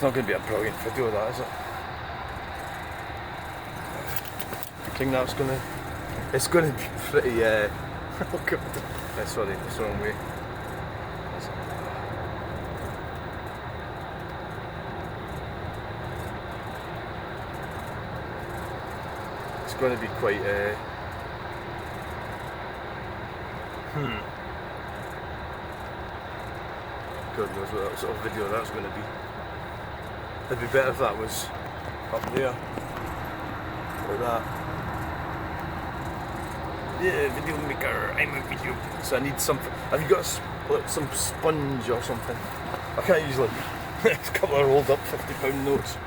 It's not going to be a brilliant video, that, is it? I think that's going to... It's going to be pretty... oh god. Sorry, it's the wrong way. It's going to be quite... God knows what sort of video that's going to be. It'd be better if that was up there, like that. Yeah, video maker, I'm a video. So I need something. Have you got some sponge or something? I can't use like a couple of rolled up £50 notes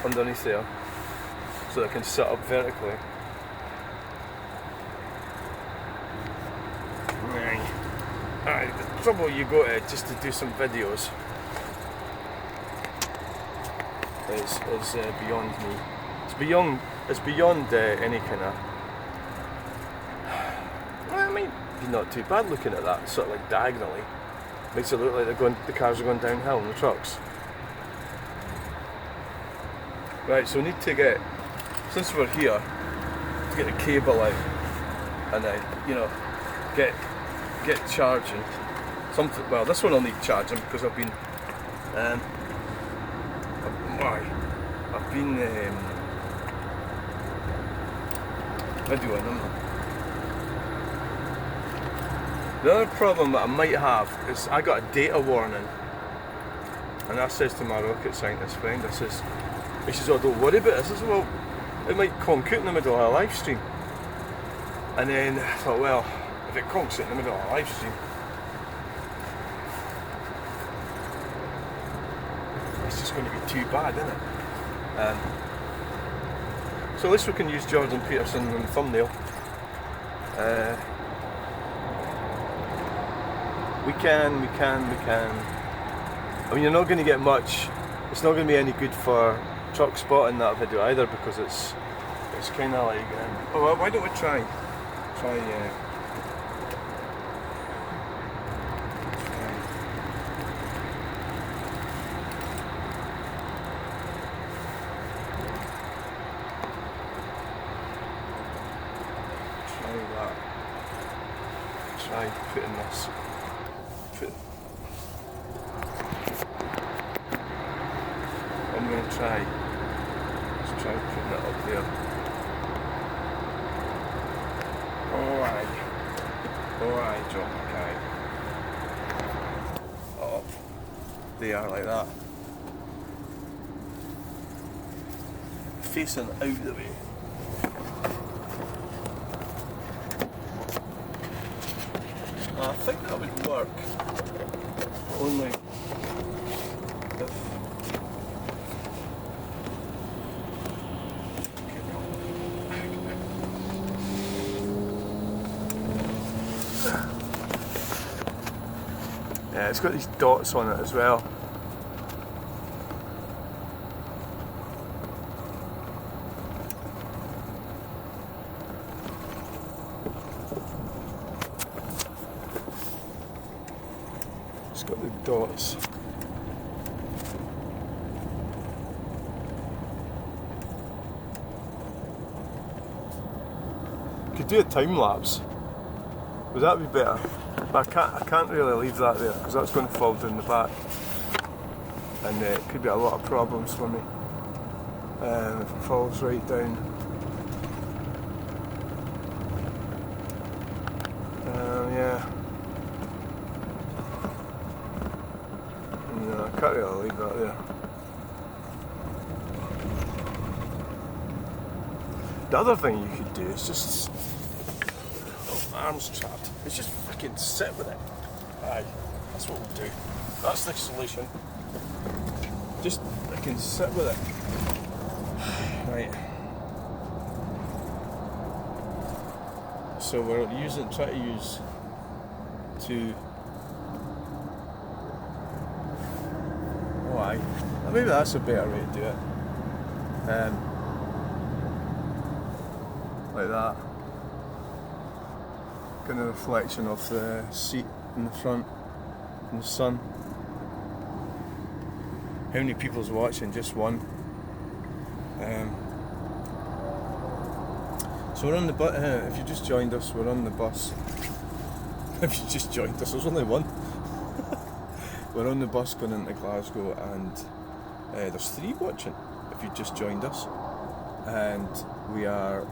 underneath there, so I can sit up vertically. The trouble you go to just to do some videos is beyond me. It's beyond any kind of... Well, it might be not too bad looking at that, sort of like diagonally. Makes it look like the cars are going downhill in the trucks. Right, so we need to get, since we're here, to get the cable out and get charging. Something. Well, this one will need charging because I've been videoing them. The other problem that I might have is I got a data warning, and I says to my rocket scientist friend, he says, oh, don't worry about it. I says, well, it might conk out in the middle of a live stream. And then I thought, well, if it conks out in the middle of a live stream, it's just going to be too bad, isn't it? So at least we can use Jordan Peterson in the thumbnail. We can. I mean, you're not going to get much. It's not going to be any good for truck spotting that video either, because it's kind of like. Oh, well, why don't we try? Try putting this. I'm going to try. Let's try putting it up there. Alright, drop the guy. Up there, like that. Facing out the way. I think that would work, only if... Yeah, it's got these dots on it as well. It's got the dots. Could do a time lapse. Would that be better? But I can't really leave that there because that's going to fall down the back, and it could be a lot of problems for me if it falls right down. Yeah. No, I can't really leave that there. The other thing you could do is just... Oh, my arm's trapped. It's just fucking sit with it. Aye, that's what we'll do. That's the solution. Just fucking sit with it. Right. So we're try to use two... Oh, aye. Maybe that's a better way to do it. Like that. Kind of reflection of the seat in the front in the sun. How many people's watching? Just one. So we're on the bus. If you just joined us, we're on the bus. If you just joined us, there's only one. We're on the bus going into Glasgow, and there's 3 watching. If you just joined us, and we are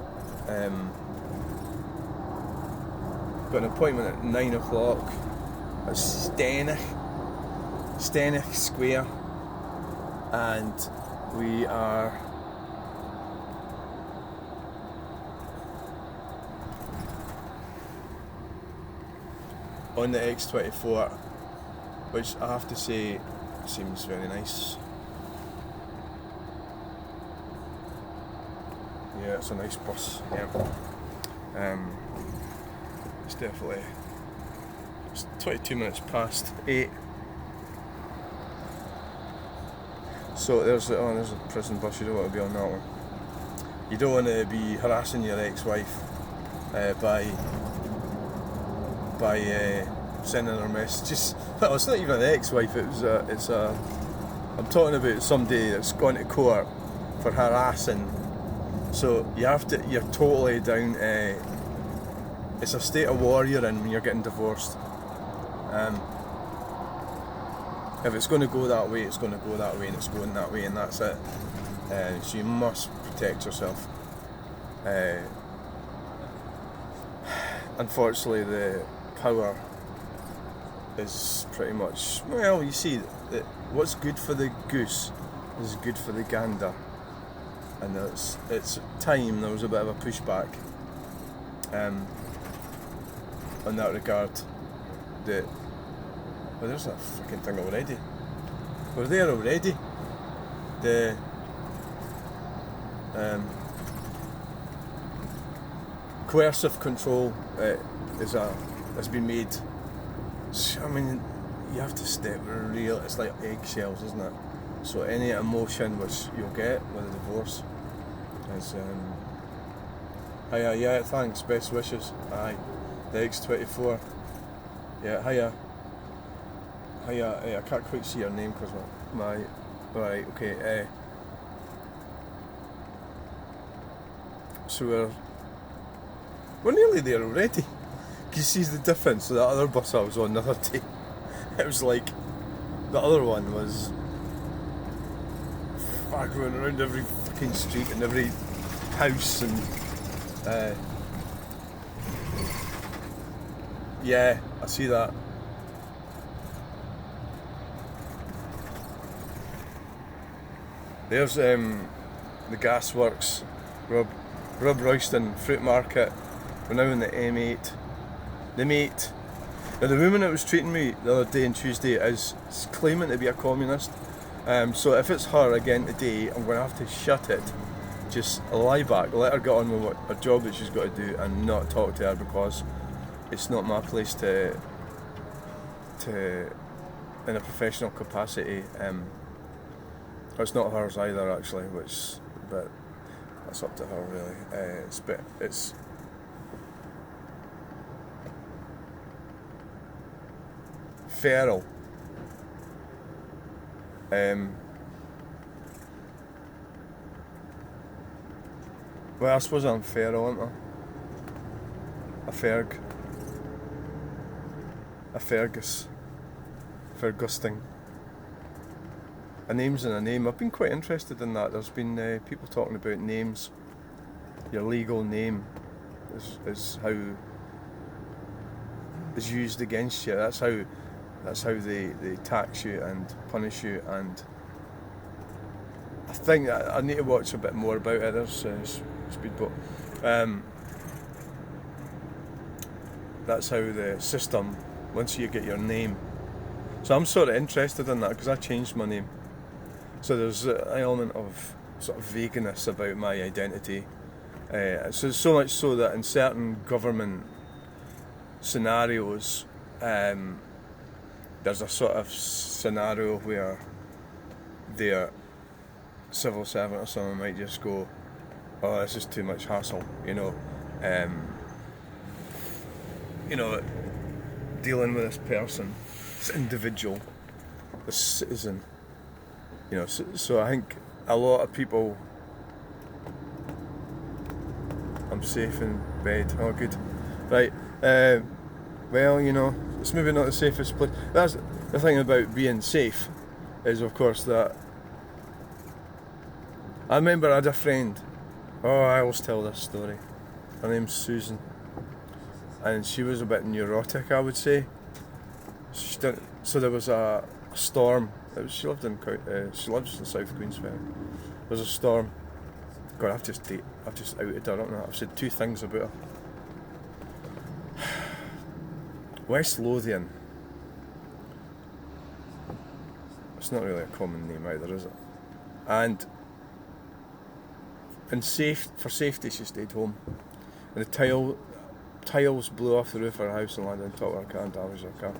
got an appointment at 9 o'clock at Stenick Square, and we are on the X24, which I have to say seems very nice. Yeah, it's a nice bus. Yeah. It's definitely. It's 22 minutes past 8. So there's a prison bus. You don't want to be on that one. You don't want to be harassing your ex-wife by sending her messages. Well, it's not even an ex-wife. I'm talking about somebody that's gone to court for harassing. So you're totally down. It's a state of war you're in when you're getting divorced. If it's going to go that way, it's going to go that way, and it's going that way, and that's it. So you must protect yourself. Unfortunately, the power is pretty much, well, you see that what's good for the goose is good for the gander, and it's time there was a bit of a pushback on that regard. There's that fucking thing already. We're there already. The coercive control has been made. I mean, you have to step real. It's like eggshells, isn't it? So any emotion which you'll get with a divorce is hiya, yeah, thanks, best wishes. Aye, the X24. Yeah, hiya. I can't quite see your name because my right, okay. So we're nearly there already. Can you see the difference? So that other bus I was on the other day, it was like the other one was going around every fucking street and every house and yeah, I see that. There's the gasworks, Rob Royston Fruit Market. We're now in the M8. The mate. Now the woman that was treating me the other day on Tuesday is claiming to be a communist. So if it's her again today, I'm going to have to shut it. Just lie back, let her get on with her job that she's got to do, and not talk to her, because it's not my place to in a professional capacity. It's not hers either, actually, but that's up to her, really. It's feral. Well, I suppose I'm feral, aren't I? A Fergus. Fergusting. A name's in a name. I've been quite interested in that. There's been people talking about names. Your legal name is how is used against you. That's how they tax you and punish you. And I think that I need to watch a bit more about it. There's speedboat. That's how the system. Once you get your name. So I'm sort of interested in that because I changed my name. So there's an element of sort of vagueness about my identity. So much so that in certain government scenarios, there's a sort of scenario where their civil servant or someone might just go, "Oh, this is too much hassle," dealing with this person, this individual, this citizen. So I think a lot of people. I'm safe in bed. Oh, good. Right. Well, it's maybe not the safest place. That's the thing about being safe, is of course that. I remember I had a friend. Oh, I always tell this story. Her name's Susan, and she was a bit neurotic, I would say. So there was a storm. She lives in South Queensferry. There was a storm. God, I've just outed her, haven't I? I've said two things about her. West Lothian. It's not really a common name either, is it? And for safety, she stayed home. And the tiles blew off the roof of her house and landed on top of her car and damaged her car.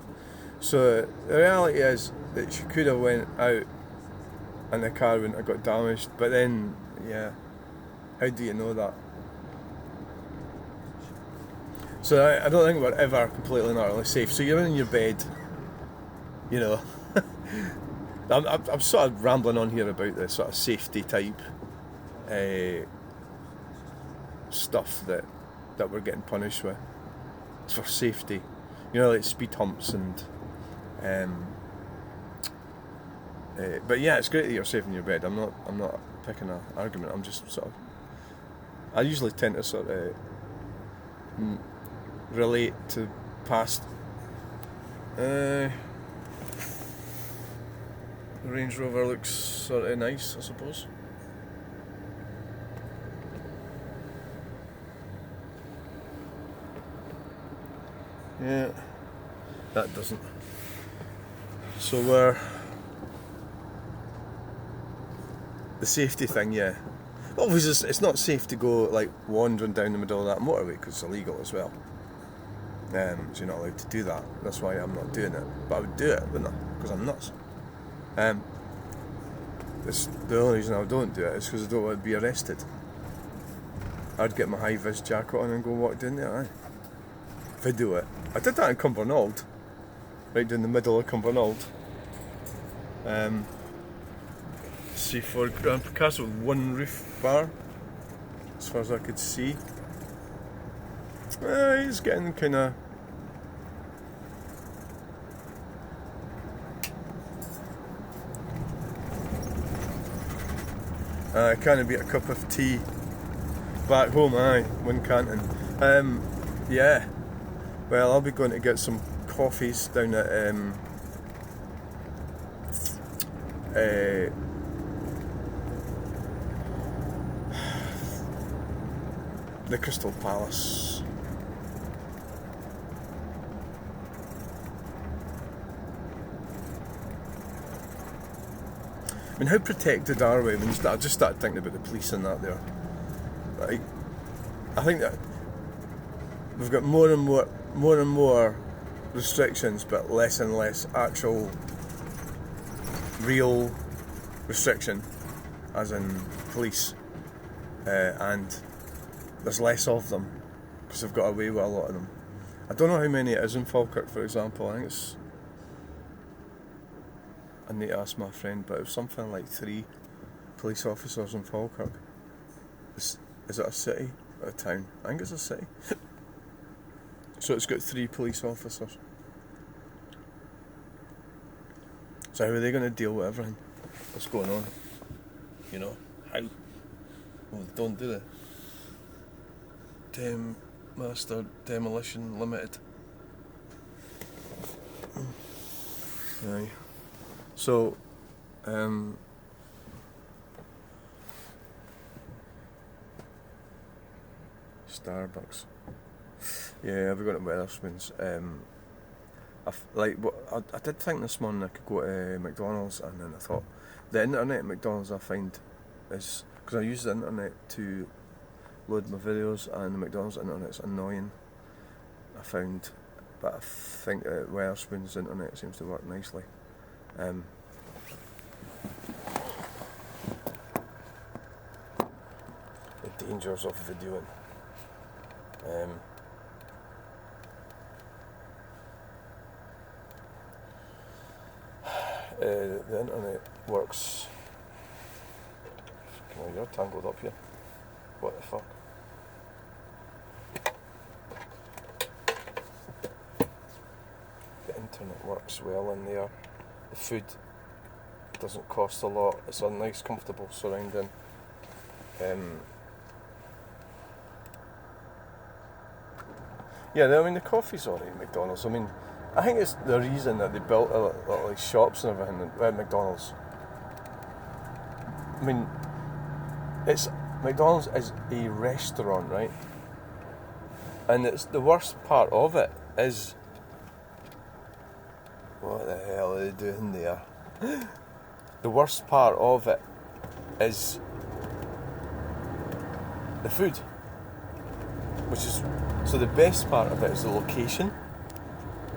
So the reality is that she could have went out and the car wouldn't have got damaged. But then, yeah, how do you know that? So I don't think we're ever completely not really safe. So you're in your bed, I'm sort of rambling on here about the sort of safety type stuff that we're getting punished with. It's for safety, like speed humps and. But yeah, it's great that you're safe in your bed. I'm not picking an argument. I'm just sort of. I usually tend to sort of relate to past. The Range Rover looks sort of nice, I suppose. Yeah, that doesn't. So the safety thing, yeah. Obviously, it's not safe to go like wandering down the middle of that motorway because it's illegal as well. So you're not allowed to do that. That's why I'm not doing it. But I would do it, wouldn't I? Because I'm nuts. The only reason I don't do it is because I don't want to be arrested. I'd get my high-vis jacket on and go walk down there, if I do it. I did that in Cumbernauld, right down the middle of Cumbernauld. C4 Grand Castle with one roof bar, as far as I could see. He's getting kind of. Can't beat a cup of tea back home, one canton. Yeah. Well, I'll be going to get some coffees down at the Crystal Palace. I mean, how protected are we? I just started thinking about the police and that there. Right? I think that we've got more and more restrictions, but less and less actual real restriction, as in police, and there's less of them because they've got away with a lot of them. I don't know how many it is in Falkirk, for example. I think it's. I need to ask my friend, but it was something like 3 police officers in Falkirk. Is it a city or a town? I think it's a city. So it's got 3 police officers. So how are they going to deal with everything that's going on? How? Well, they don't do they? Master Demolition Limited. Aye. So, Starbucks. Yeah, we've got it Wetherspoons. I did think this morning I could go to McDonald's, and then I thought the internet at McDonald's I find is because I use the internet to load my videos, and the McDonald's internet's annoying. I found, but I think Wetherspoons internet seems to work nicely. The dangers of videoing. The internet works Oh, you're tangled up here. What the fuck? The internet works well in there. The food doesn't cost a lot. It's a nice, comfortable surrounding. Yeah, I mean the coffee's alright at McDonald's. I mean, I think it's the reason that they built a lot of like shops and everything at McDonald's. I mean, McDonald's is a restaurant, right? And it's the worst part of it is, what the hell are they doing there? The worst part of it is the food, which is, so the best part of it is the location,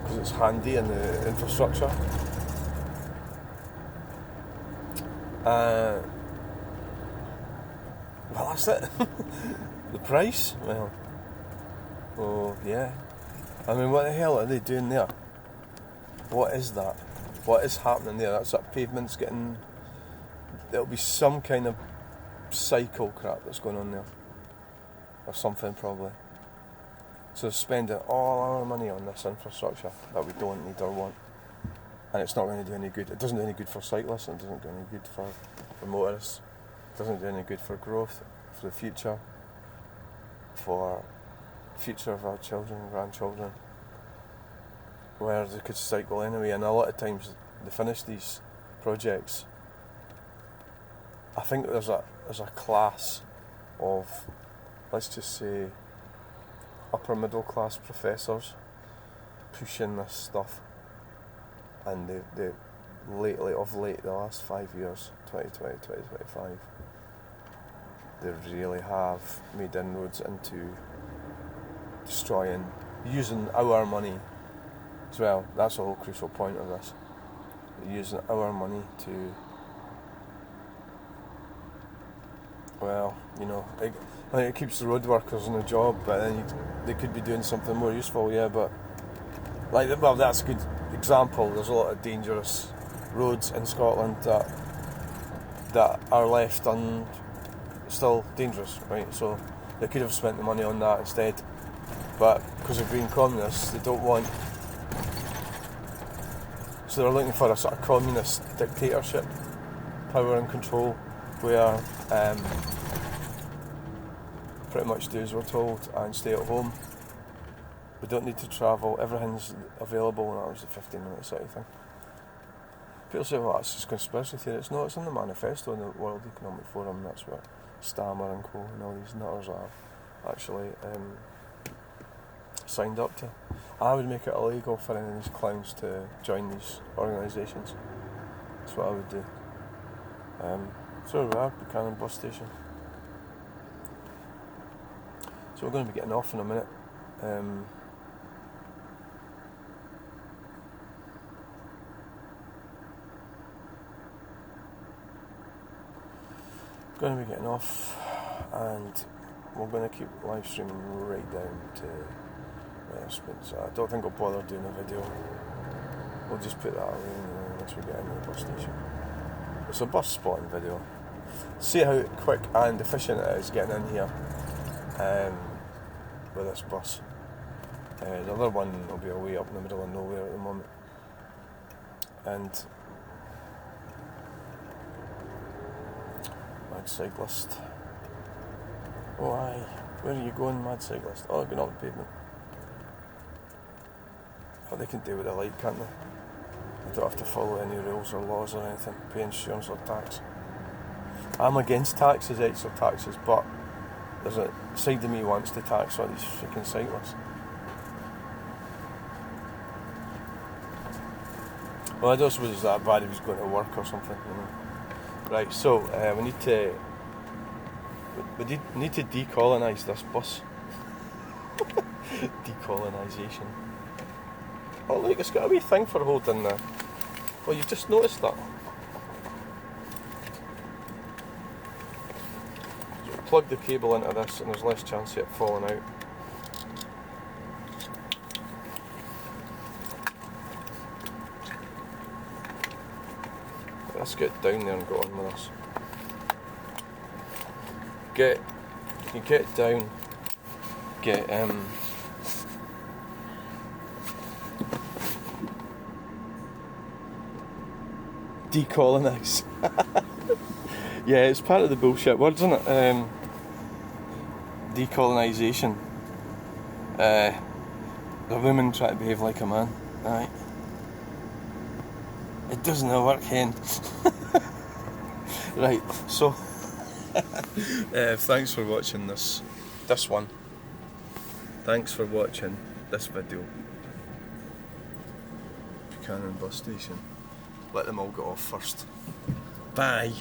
because it's handy and the infrastructure. Well, that's it. The price? Well, oh yeah. I mean, what the hell are they doing there? What is that? What is happening there? That's that pavement's getting... There'll be some kind of cycle crap that's going on there. Or something, probably. So spending all our money on this infrastructure that we don't need or want. And it's not going to do any good. It doesn't do any good for cyclists, it doesn't do any good for motorists. It doesn't do any good for growth, for the future, for the future of our children and grandchildren, where they could cycle anyway. And a lot of times they finish these projects. I think there's a class of, let's just say, upper middle class professors pushing this stuff, and they the last 5 years, 2020, 2025, they really have made inroads into using our money as well. That's the whole crucial point of this. Using our money to, well, you know, it keeps the road workers in a job, but then they could be doing something more useful, yeah, but well, that's a good example. There's a lot of dangerous roads in Scotland that are left still dangerous, right? So they could have spent the money on that instead, but because of being communists, they don't want, so they're looking for a sort of communist dictatorship, power and control, where pretty much do as we're told and stay at home. We don't need to travel, everything's available, and that was the 15-minute city thing. People say, well, that's just conspiracy theory. It's not, it's in the manifesto in the World Economic Forum. That's what Stammer and co and all these nutters are actually signed up to. I would make it illegal for any of these clowns to join these organisations. That's what I would do. So we are, Buchanan bus station. So we're going to be getting off in a minute. Going to be getting off, and we're going to keep live streaming right down to so I don't think I'll bother doing a video. We'll just put that away once we get into the bus station. It's a bus spotting video. See how quick and efficient it is getting in here with this bus. The other one will be away up in the middle of nowhere at the moment. And mad cyclist. Oh aye, where are you going, mad cyclist? Oh, going up the pavement. Oh, they can do what they like, can't they? They don't have to follow any rules or laws or anything, pay insurance or tax. I'm against taxes, extra taxes, but there's a side of me wants to tax all these freaking cyclists. Well, I don't suppose it's that bad if he's going to work or something, you know. Right, so we need to decolonise this bus. Decolonisation. Oh look, it's got a wee thing for holding the... Oh, you just noticed that? So plug the cable into this and there's less chance of it falling out. Let's get down there and go on with this. get down, get decolonise. Yeah, it's part of the bullshit words, isn't it? Decolonisation. The women try to behave like a man. Right. It doesn't work, hen. Right, so thanks for watching this one. Thanks for watching this video. Buchanan bus station. Let them all get off first. Bye.